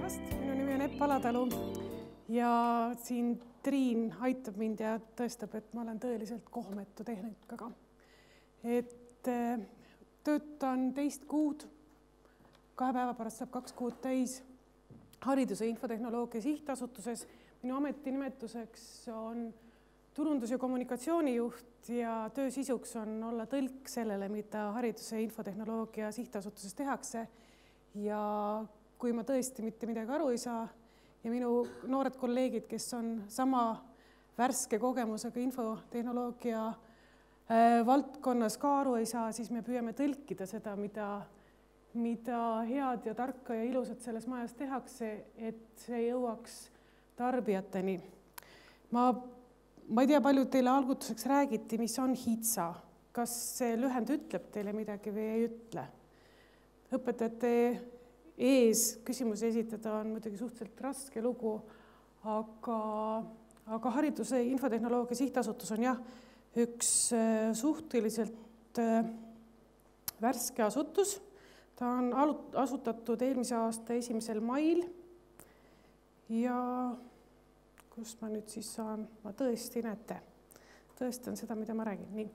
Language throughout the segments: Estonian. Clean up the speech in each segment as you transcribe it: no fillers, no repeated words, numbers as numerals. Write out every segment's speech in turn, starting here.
päevast, minu nimi on Epp Alatalu ja siin Triin aitab mind ja tõestab, et ma olen tõeliselt kohmetu tehnikaga. Töötan 2 kuud, 2 päeva pärast saab 2 kuud täis Hariduse ja Infotehnoloogia Sihtasutuses. Minu ametinimetuseks on turundus- ja kommunikatsioonijuht ja töö sisuks on olla tõlk sellele, mida Hariduse ja Infotehnoloogia Sihtasutuses tehakse. Ja kui ma tõesti mitte midagi aru ei saa ja minu noored kolleegid, kes on sama värske kogemusega infotehnoloogia valdkonnas ka aru ei saa, siis me püüame tõlkida seda, mida head ja tarka ja ilusat selles majas tehakse, et see jõuaks tarbijateni. Ma ei tea, palju teile algutuseks räägiti, mis on HITSA. Kas see lühend ütleb teile midagi või ei ütle? Õpetajate ees küsimusi esitada on muidugi suhteliselt raske lugu, aga Hariduse ja Infotehnoloogia Sihtasutus on üks suhteliselt värske asutus. Ta on asutatud eelmise aasta 1. mail ja kus ma nüüd siis saan, ma tõesti näete, tõestan seda, mida ma räägin. Nii.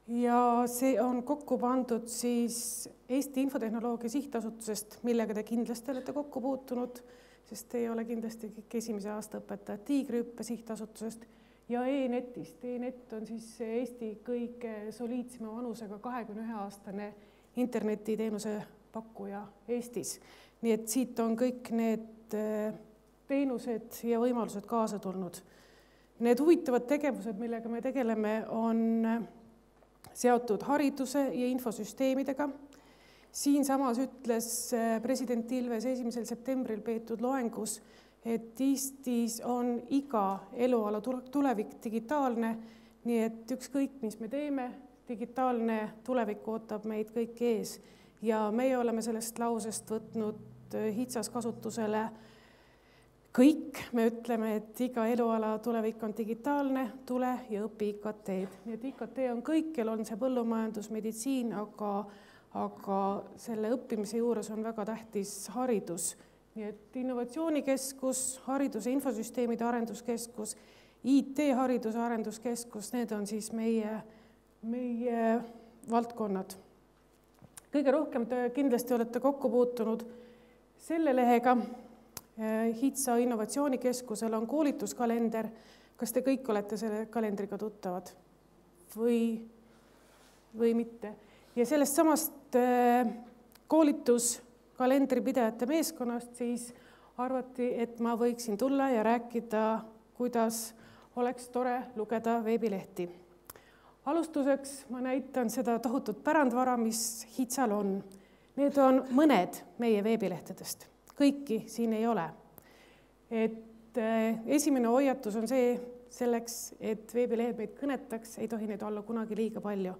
Ja see on kokku pandud siis Eesti Infotehnoloogia Sihtasutusest, millega te kindlasti olete kokku puutunud, sest te ei ole kindlasti kõik 1. aasta õpetajad Tiigrihüppe Sihtasutusest ja e-netist. E-net on siis Eesti kõige soliidsema vanusega 21-aastane internetiteenuse pakkuja Eestis. Nii et siit on kõik need teenused ja võimalused kaasa tulnud. Need huvitavad tegevused, millega me tegeleme, on seotud hariduse ja infosüsteemidega. Siin samas ütles president Ilves 1. septembril peetud loengus, et Eestis on iga eluala tulevik digitaalne, nii et ükskõik, mis me teeme, digitaalne tulevik ootab meid kõik ees. Ja meie oleme sellest lausest võtnud HITSAs kasutusele kõik. Me ütleme, et iga eluala tulevik on digitaalne, tule ja õpi IKT-d. Nii et IKT on kõikjal, on see põllumajandus, meditsiin, aga selle õppimise juures on väga tähtis haridus. Nii et innovatsioonikeskus, hariduse infosüsteemide arenduskeskus, IT-hariduse arenduskeskus, need on siis meie valdkonnad. Kõige rohkem te kindlasti olete kokku puutunud selle lehega. HITSA innovatsioonikeskusel on koolituskalender. Kas te kõik olete selle kalendriga tuttavad või mitte? Ja sellest samast koolituskalendri pidajate meeskonnast siis arvati, et ma võiksin tulla ja rääkida, kuidas oleks tore lugeda veebilehti. Alustuseks ma näitan seda tohutut pärandvara, mis HITSAl on. Need on mõned meie veebilehtedest. Kõiki siin ei ole. Esimene hoiatus on see selleks, et veebilehed meid kõnetaks, ei tohi neid olla kunagi liiga palju.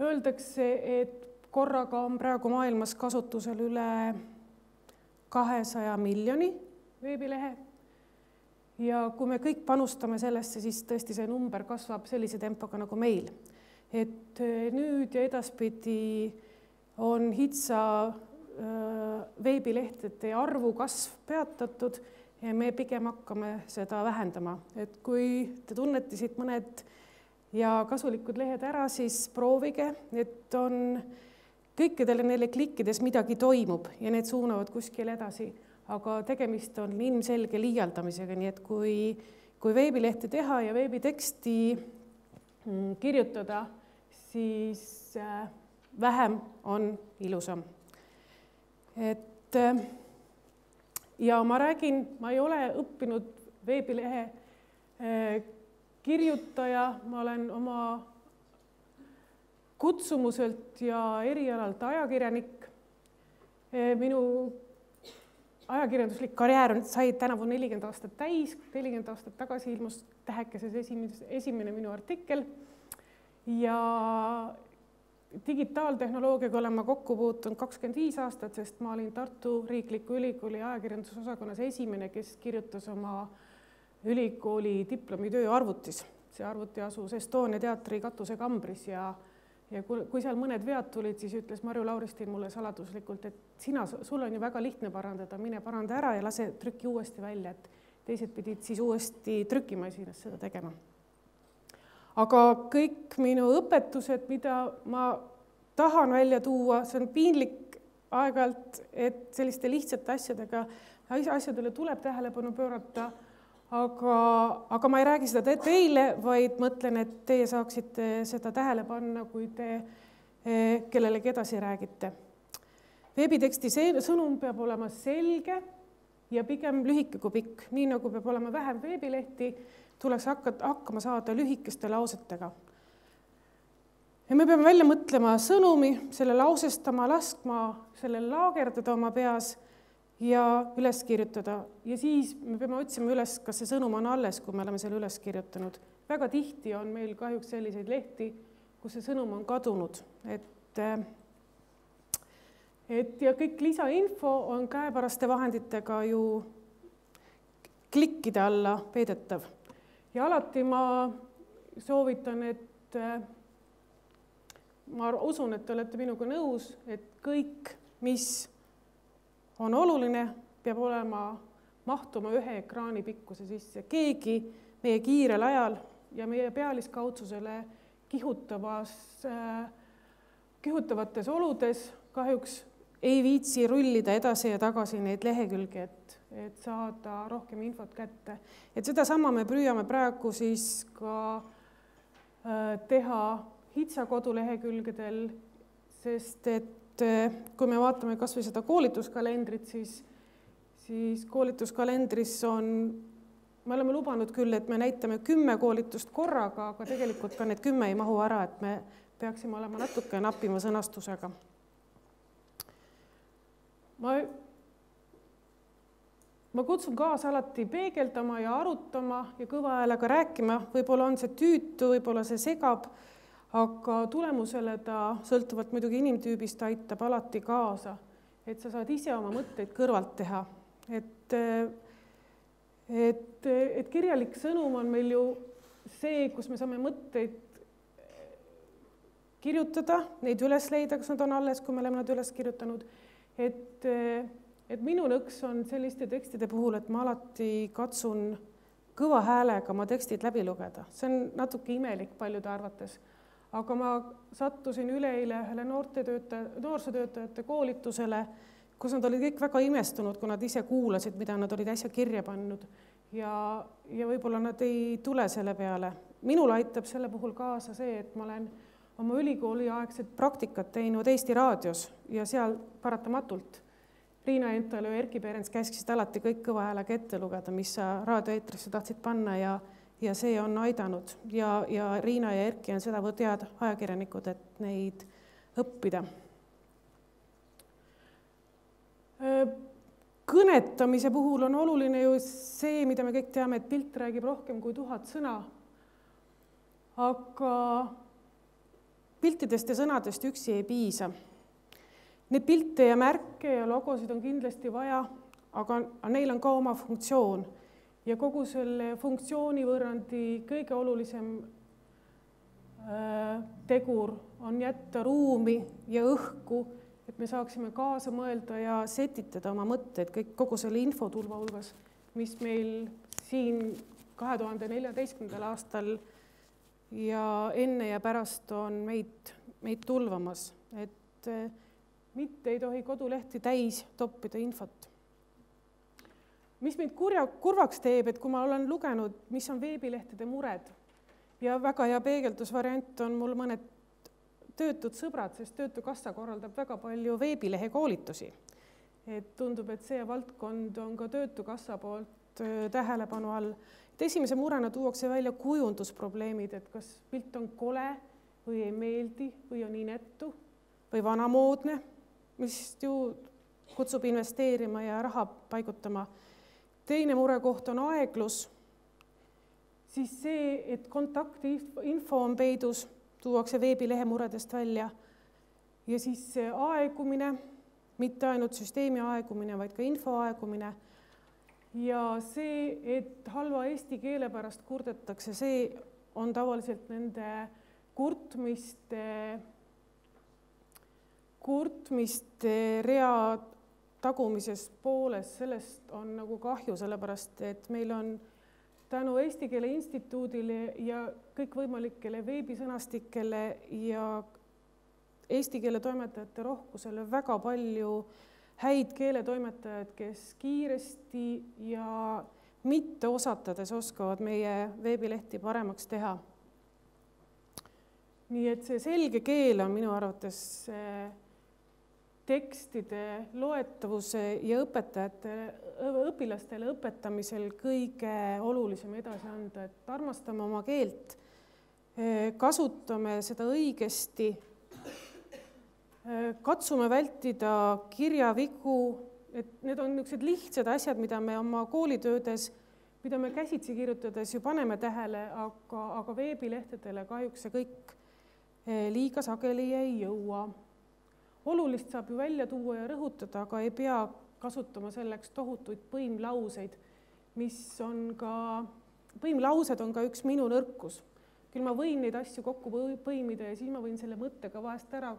Öeldakse, et korraga on praegu maailmas kasutusel üle 200 miljoni veebilehe. Ja kui me kõik panustame sellesse, siis tõesti see number kasvab sellise tempoga nagu meil. Nüüd ja edaspidi on HITSA veebilehtede arvu kasv peatatud ja me pigem hakkame seda vähendama. Kui te tunnete siit mõned ja kasulikud lehed ära, siis proovige, et on kõikidele neile klikkides midagi toimub ja need suunavad kuskil edasi. Aga tegemist on ilmselge liialdamisega, nii et kui veebilehte teha ja veebiteksti kirjutada, siis vähem on ilusam. Ja ma räägin, ma ei ole õppinud veebilehe kirjutaja, ma olen oma kutsumuselt ja erialalt ajakirjanik. Minu ajakirjanduslik karjäär sai tänavu 40 aastat täis, 40 aastat tagasi ilmus tähekeses esimene minu artikkel ja digitaaltehnoloogiaga olen ma kokku puutunud 25 aastat, sest ma olin Tartu Riikliku Ülikooli ajakirjandusosakonnas esimene, kes kirjutas oma ülikooli diplomitöö arvutis. See arvuti asus Estonia teatri katusekambris ja ja kui seal mõned vead tulid, siis ütles Marju Lauristin mulle saladuslikult, et sul on ju väga lihtne parandada, mine paranda ära ja lase trüki uuesti välja, et teised pidid siis uuesti trükimasinas seda tegema. Aga kõik minu õpetused, mida ma tahan välja tuua, see on piinlik aeg-ajalt, et selliste lihtsate asjadele tuleb tähelepanu pöörata, aga ma ei räägi seda teile, vaid mõtlen, et teie saaksite seda tähele panna, kui te kellelegi edasi räägite. Veebiteksti sõnum peab olema selge ja pigem lühike kui pikk. Nii nagu peab olema vähem veebilehti, tuleks hakkama saada lühikeste lausetega. Ja me peame välja mõtlema sõnumi, selle lausestama, laskma selle laagerdada oma peas ja üles kirjutada. Ja siis me peame otsima üles, kas see sõnum on alles, kui me oleme selle üles kirjutanud. Väga tihti on meil kahjuks selliseid lehti, kus see sõnum on kadunud. Ja kõik lisainfo on käepäraste vahenditega ju klikkide alla peedetav. Ja alati ma soovitan, et ma usun, et te olete minuga nõus, et kõik, mis on oluline, peab mahtuma ühe ekraani pikkuse sisse. Keegi meie kiirel ajal ja meie pealiskaudsusele kihutavates oludes kahjuks ei viitsi rullida edasi ja tagasi neid lehekülgi, et saada rohkem infot kätte. Et seda sama me püüame praegu siis ka teha HITSA kodulehekülgedel, sest et kui me vaatame kas või seda koolituskalendrit, siis koolituskalendris me oleme lubanud küll, et me näitame 10 koolitust korraga, aga tegelikult ka need 10 ei mahu ära, et me peaksime olema natuke napima sõnastusega. Ma kutsun kaasa alati peegeldama ja arutama ja kõva häälega rääkima, võib-olla on see tüütu, võib-olla see segab, aga tulemusele ta sõltuvalt muidugi inimtüübist aitab alati kaasa, et sa saad ise oma mõtteid kõrvalt teha. Et kirjalik sõnum on meil ju see, kus me saame mõtteid kirjutada, neid üles leida, kas nad on alles, kui me oleme nad üles kirjutanud. Et minu nõks on selliste tekstide puhul, et ma alati katsun kõva häälega oma tekstid läbi lugeda. See on natuke imelik paljude arvates. Aga ma sattusin üleeile ühele noorsootöötajate koolitusele, kus nad olid kõik väga imestunud, kui nad ise kuulasid, mida nad olid äsja kirja pannud. Ja võib-olla nad ei tule selle peale. Minul aitab selle puhul kaasa see, et ma olen oma ülikooli aegset praktikat teinud Eesti raadios ja seal paratamatult Riina Entalu ja Erki Perens käskisid alati kõik kõva häälega ette lugeda, mis sa raadioeetrisse tahtsid panna ja see on aidanud. Ja Riina ja Erki on seda tead ajakirjanikud, et neid õppida. Kõnetamise puhul on oluline ju see, mida me kõik teame, et pilt räägib rohkem kui 1000 sõna. Aga piltidest ja sõnadest üksi ei piisa. Need pilte ja märke ja logosid on kindlasti vaja, aga neil on ka oma funktsioon. Ja kogu selle funktsioonivõrrandi kõige olulisem tegur on jätta ruumi ja õhku, et me saaksime kaasa mõelda ja setitada oma mõtteid kogu selle infotulva hulgas, mis meil siin 2014. aastal ja enne ja pärast on meid tulvamas. Et mitte ei tohi kodulehti täis toppida infot. Mis meid kurvaks teeb, et kui ma olen lugenud, mis on veebilehtede mured ja väga hea peegeldusvariant on mul mõned töötud sõbrad, sest Töötukassa korraldab väga palju veebilehe koolitusi. Et tundub, et see valdkond on ka Töötukassa poolt tähelepanu all. Et esimese murena tuuakse välja kujundusprobleemid, et kas pilt on kole või ei meeldi või on inetu või vanamoodne, mis ju kutsub investeerima ja raha paigutama. Teine murekoht on aeglus, siis see, et kontaktinfo on peidus, tuuakse veebilehe muredest välja ja siis see aegumine, mitte ainult süsteemi aegumine, vaid ka info aegumine ja see, et halva eesti keele pärast kurdetakse, see on tavaliselt nende kurtmiste kurtmiste rea tagumises pooles, sellest on nagu kahju, sellepärast et meil on tänu Eesti Keele Instituudile ja kõikvõimalikele veebisõnastikele ja eesti keele toimetajate rohkusele väga palju häid keeletoimetajaid, kes kiiresti ja mitte osatades oskavad meie veebilehti paremaks teha. Nii et see selge keel on minu arvates tekstide loetavuse ja õpilastele õpetamisel kõige olulisem edasi anda, et armastame oma keelt, kasutame seda õigesti, katsume vältida kirjavigu, et need on niisugused lihtsad asjad, mida me oma koolitöödes, mida me käsitsi kirjutades ju paneme tähele, aga veebilehtedele kahjuks see kõik liiga sageli ei jõua. Olulist saab ju välja tuua ja rõhutada, aga ei pea kasutama selleks tohutuid põimlauseid, mis on ka, põimlaused on ka üks minu nõrkus. Küll ma võin neid asju kokku põimida ja siis ma võin selle mõttega vahest ära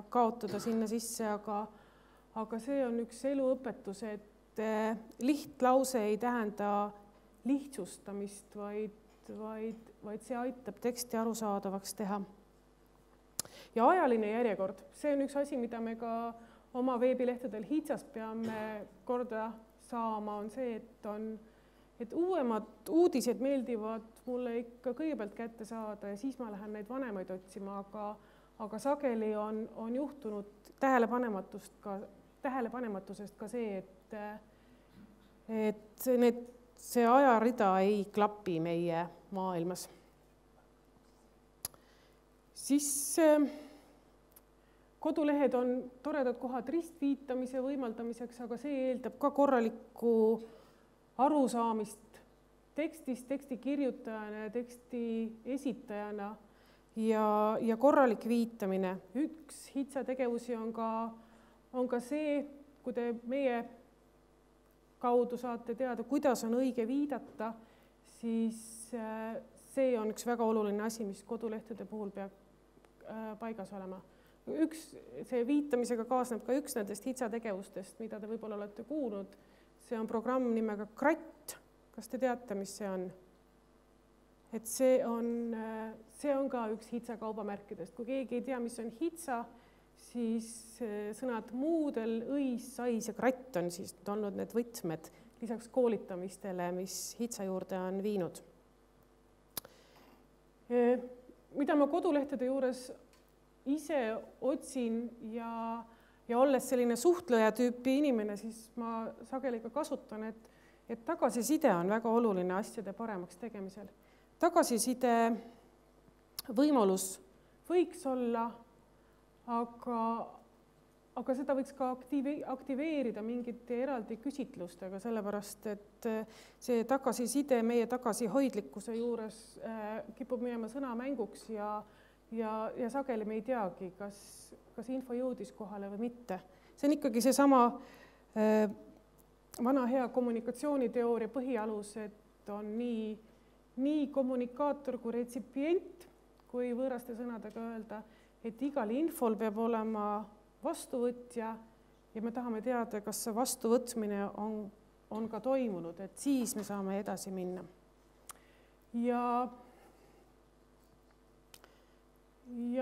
kaotada sinna sisse, aga see on üks eluõpetus, et lihtlause ei tähenda lihtsustamist, vaid see aitab teksti arusaadavaks teha. Ja ajaline järjekord, see on üks asi, mida me ka oma veebilehtedel HITSAs peame korda saama, on see, et uuemad uudised meeldivad mulle ikka kõigepealt kätte saada ja siis ma lähen neid vanemaid otsima, aga sageli on juhtunud tähelepanematusest ka see, et see ajarida ei klapi meie maailmas. Siis kodulehed on toredad kohad ristviitamise võimaldamiseks, aga see eeldab ka korralikku arusaamist tekstist, teksti kirjutajana ja teksti esitajana ja korralik viitamine. Üks HITSA tegevusi on ka see, kui te meie kaudu saate teada, kuidas on õige viidata, siis see on üks väga oluline asi, mis kodulehtede puhul peab paigas olema. See viitamisega kaasneb ka üks nendest HITSA tegevustest, mida te võib-olla olete kuulnud. See on programm nimega Kratt. Kas te teate, mis see on? Et see on ka üks HITSA kaubamärkidest. Kui keegi ei tea, mis on HITSA, siis sõnad muudel, õis, sais ja kratt on siis olnud need võtmed lisaks koolitamistele, mis HITSA juurde on viinud. Mida ma kodulehtede juures ise otsin ja olles selline suhtleja tüüpi inimene, siis ma sageli ka kasutan, et tagasiside on väga oluline asjade paremaks tegemisel. Tagasiside võimalus võiks olla, aga seda võiks ka aktiveerida mingite eraldi küsitlustega, sellepärast, et see tagasiside meie tagasihoidlikkuse juures kipub minema sõnamänguks ja sageli me ei teagi, kas info jõudis kohale või mitte. See on ikkagi seesama vana hea kommunikatsiooniteooria põhialus, et on nii kommunikaator kui retsipient, kui võõraste sõnadega öelda, et igal infol peab olema vastuvõtja ja me tahame teada, kas see vastuvõtmine on ka toimunud, et siis me saame edasi minna. Ja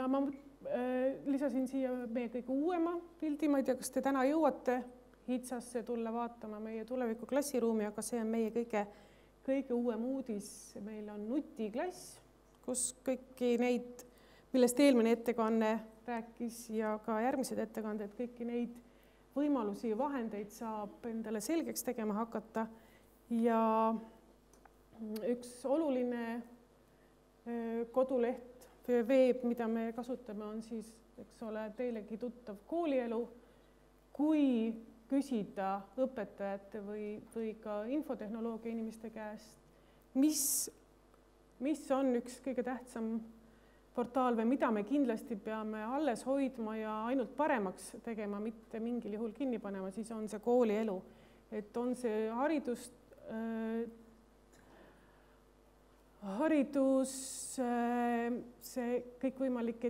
ma lisasin siia meie kõige uuema pildi, ma ei tea, kas te täna jõuate HITSasse tulla vaatama meie tuleviku klassiruumi, aga see on meie kõige uuem uudis. Meil on nutiklass, kus kõiki neid, millest eelmine ettekanne rääkis ja ka järgmised ettekanded, kõiki neid võimalusi ja vahendeid saab endale selgeks tegema hakata. Ja üks oluline koduleht või veeb, mida me kasutame, on siis, eks ole, teilegi tuttav koolielu. Kui küsida õpetajate või ka infotehnoloogia inimeste käest, mis on üks kõige tähtsam portaal või mida me kindlasti peame alles hoidma ja ainult paremaks tegema, mitte mingil juhul kinni panema, siis on see koolielu. Et on see haridus, see kõikvõimalike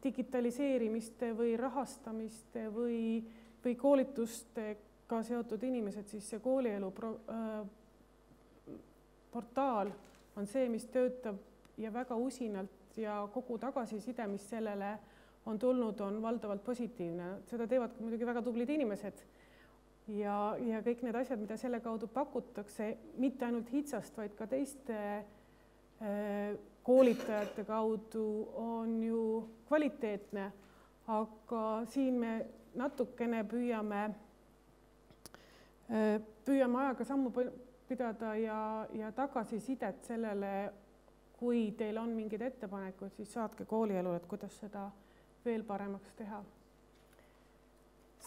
digitaliseerimiste või rahastamiste või koolitustega seotud inimesed, siis see koolielu portaal on see, mis töötab ja väga usinalt ja kogu tagasiside, mis sellele on tulnud, on valdavalt positiivne. Seda teevad muidugi väga tublid inimesed ja kõik need asjad, mida selle kaudu pakutakse, mitte ainult HITSA-st, vaid ka teiste koolitajate kaudu on ju kvaliteetne, aga siin me natukene püüame ajaga sammu pidada ja tagasisidet sellele, kui teil on mingid ettepanekud, siis saatke koolielule, et kuidas seda veel paremaks teha.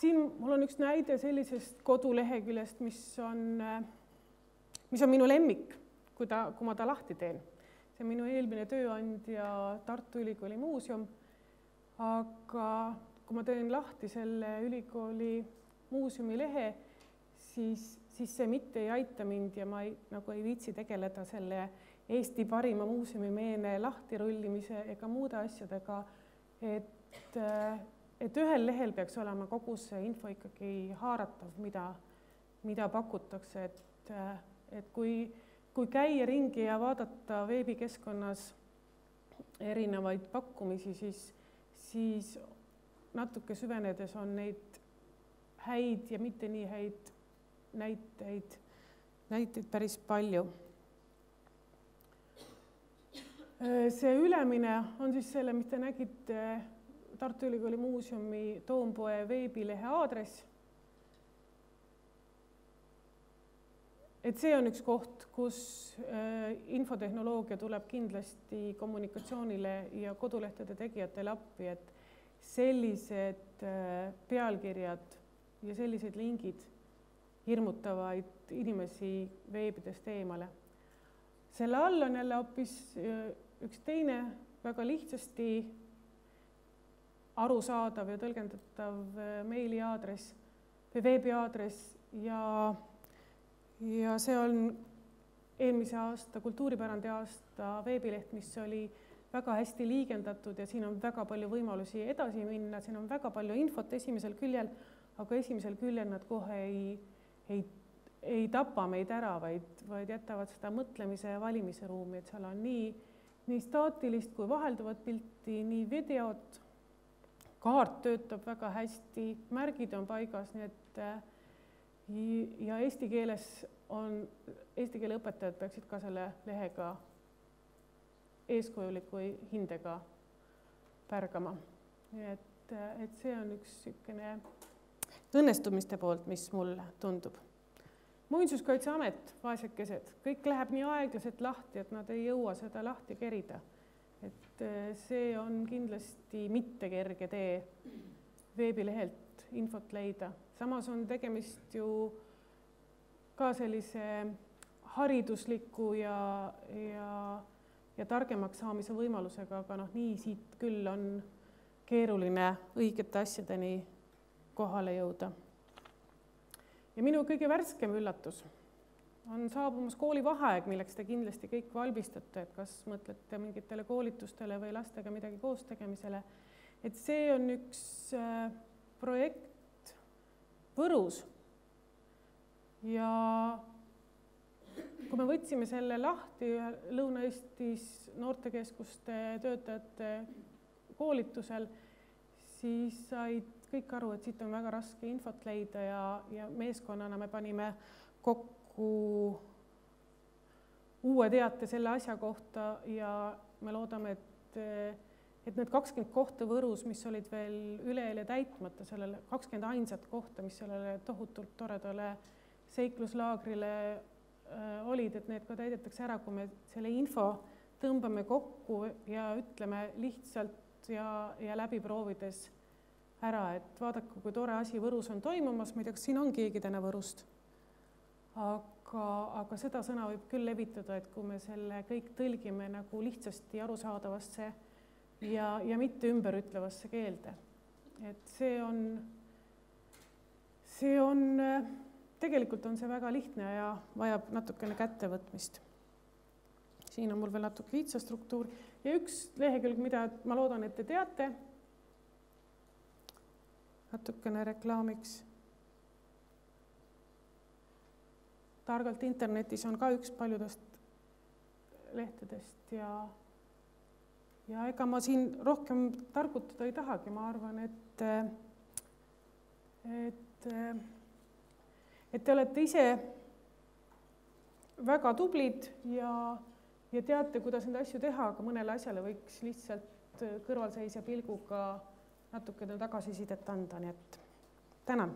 Siin mul on üks näide sellisest koduleheküljest, mis on minu lemmik, kui ma ta lahti teen. See on minu eelmine tööandja Tartu Ülikooli muuseum, aga kui ma teen lahti selle ülikooli muuseumi lehe, siis see mitte ei aita mind ja ma ei viitsi tegeleda selle Eesti parima muuseumimeene lahtirullimise ega muude asjadega, et ühel lehel peaks olema kogu see info ikkagi haaratav, mida pakutakse, et kui käia ringi ja vaadata veebikeskkonnas erinevaid pakkumisi, siis natuke süvenedes on neid häid ja mitte nii häid näiteid päris palju. See ülemine on siis selle, mis te nägite Tartu Ülikooli muuseumi Toompoe veebilehe aadress. Et see on üks koht, kus infotehnoloogia tuleb kindlasti kommunikatsioonile ja kodulehtede tegijatele appi, et sellised pealkirjad ja sellised lingid hirmutavaid inimesi veebidest eemale. Selle all on jälle hoopis üks teine väga lihtsasti arusaadav ja tõlgendatav meiliaadress või veebiaadress ja see on eelmise aasta, kultuuripärandi aasta veebileht, mis oli väga hästi liigendatud ja siin on väga palju võimalusi edasi minna, siin on väga palju infot esimesel küljel, aga esimesel küljel nad kohe ei tapa meid ära, vaid jätavad seda mõtlemise ja valimise ruumi, et seal on nii staatilist kui vahelduvat pilti, nii videot, kaart töötab väga hästi, märgid on paigas, nii et ja eesti keele õpetajad peaksid ka selle lehega eeskujuliku hindega pärgama. Nii et see on üks sükene õnnestumiste poolt, mis mulle tundub. Muinsuskaitseamet, vaesekesed, kõik läheb nii aeglaselt lahti, et nad ei jõua seda lahti kerida. Et see on kindlasti mitte kerge tee veebilehelt infot leida. Samas on tegemist ju ka sellise haridusliku ja targemaks saamise võimalusega, aga nii siit küll on keeruline õigete asjadeni kohale jõuda. Ja minu kõige värskem üllatus on saabumas koolivaheaeg, milleks te kindlasti kõik valmistate, et kas mõtlete mingitele koolitustele või lastega midagi koos tegemisele. Et see on üks projekt Võrus ja kui me võtsime selle lahti Lõuna-Eestis noortekeskuste töötajate koolitusel, siis said kõik aru, et siit on väga raske infot leida ja meeskonnana me panime kokku uue teate selle asja kohta ja me loodame, et need 20 kohta Võrus, mis olid veel üleeile täitmata, sellele 20 ainsat kohta, mis sellele tohutult toredale seikluslaagrile olid, et need ka täidetakse ära, kui me selle info tõmbame kokku ja ütleme lihtsalt ja läbi proovides ära, et vaadake, kui tore asi Võrus on toimumas, ma ei tea, kas siin on keegi täna Võrust, aga seda sõna võib küll levitada, et kui me selle kõik tõlgime nagu lihtsasti arusaadavasse ja mitte ümberütlevasse keelde. Et see on, tegelikult on see väga lihtne ja vajab natukene kättevõtmist. Siin on mul veel natuke HITSA struktuur ja üks lehekülg, mida ma loodan, et te teate, natukene reklaamiks. Targalt internetis on ka üks paljudest lehtedest ja ega ma siin rohkem targutada ei tahagi. Ma arvan, et te olete ise väga tublid ja teate, kuidas neid asju teha, aga mõnele asjale võiks lihtsalt kõrvalseisja pilguga natukene tagasisidet anda. Nii et tänan.